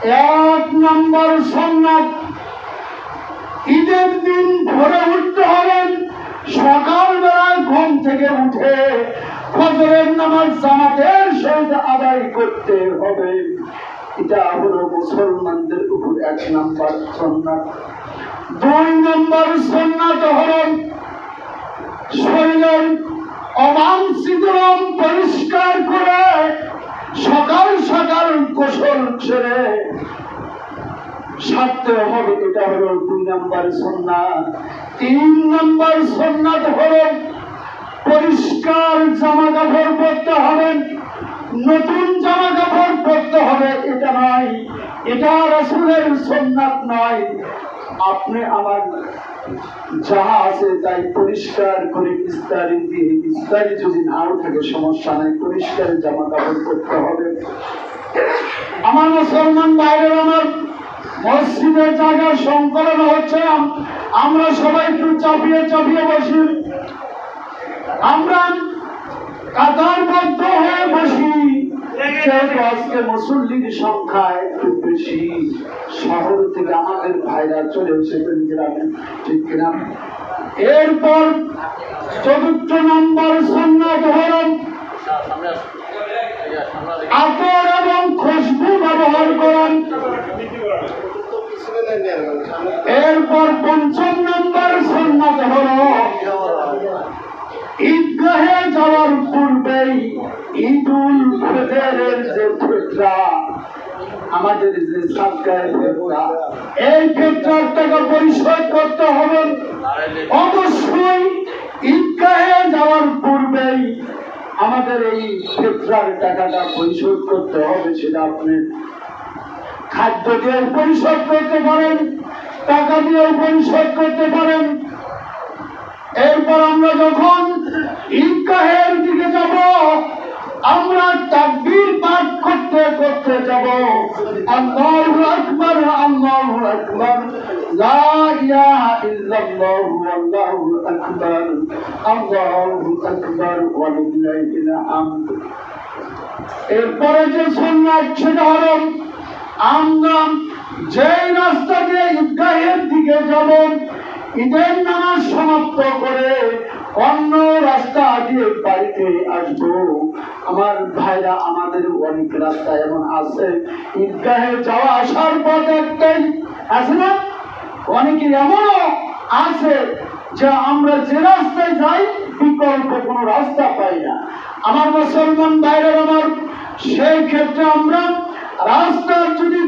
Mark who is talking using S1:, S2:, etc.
S1: এক নম্বর সুন্নাত, ঈদের দিন ভোরে উঠতে হবে, সকালবেলায় ঘুম থেকে উঠে ফজরের নামাজ জামাতের সহিত আদায় করতে হবে। এটা হলো মুসলমানদের উপর এক নম্বর সুন্নাত। দুই নম্বর সুন্নাত হলো শরীরের অবাঞ্ছিত রং পরিষ্কার করে সকাল সকাল গোসল ছেড়ে সারতে হবে। এটা হলো দুই নম্বর সুন্নাত। তিন নম্বর সুন্নাত হলো পরিষ্কার জামা কাপড় পরতে হবে, নতুন জামা কাপড় পরতে হবে। এটা নয়, এটা রাসূলের সুন্নাত নয়। আপনি আমার যা আছে তাই পরিষ্কার করে ইস্তারি দিয়ে, ইস্তারি যদি নাও থাকে সমস্যা নাই, পরিষ্কার জামা কাপড় পরতে হবে। আমার মুসলমান ভাইয়ের, আমার মসজিদের জায়গা সংকলন হচ্ছে, আমরা সবাই একটু চাপিয়ে চাপিয়ে বসি, আমরা কাতারবদ্ধ হয়ে বসি। আজকে মুসল্লির সংখ্যা একটু বেশি, শহর থেকে আমাদের ভাইরা চলে এসেছেন গ্রামে, ঠিক কিনা? এরপর চতুর্থ নম্বর সুন্নাত হলো আতর এবং খুশবু ব্যবহার করেন। এরপর পঞ্চম নম্বর সুন্নাত হলো ঈদগাহে যাওয়ার পূর্বেই ঈদুল ফিতরের যে ফিতরা, আমাদের যে সাদকায়ে ফিতরা, এই ফিতরার টাকা পরিশোধ করতে হবে। অবশ্যই ঈদগাহে যাওয়ার পূর্বেই আমাদের এই ফিতরার টাকাটা পরিশোধ করতে হবে। সেটা আপনি খাদ্য দিয়ে পরিশোধ করতে পারেন, টাকা দিয়ে পরিশোধ করতে পারেন। এরপর আমরা যখন ঈদগাহের দিকে যাব, আমরা তাকবীর পাঠ করতে করতে যাব, আল্লাহু আকবার, আল্লাহু আকবার, লা ইলাহা ইল্লাল্লাহু আল্লাহু আকবার, আল্লাহু আকবার ওয়া লিল্লাহিল হামদ। এরপরে যে সুন্নাত সেটা হলো আমরা যে রাস্তা দিয়ে ঈদগাহের দিকে যাব, ঈদের নামাজ সমাপ্ত করে অন্য রাস্তা দিয়ে বাড়িতে আসবো। আমার ভাইরা, আমাদের অনেক রাস্তা এমন আছে, ঈদগাহে যাওয়া আসার পথ একটাই আছে না, অনেকে এমনও আছে যে আমরা যে রাস্তায় যাই বিকল্প কোনো রাস্তা পাই না। আমার মুসলমান ভাইরা, আমার সেই ক্ষেত্রে আমরা রাস্তার যদি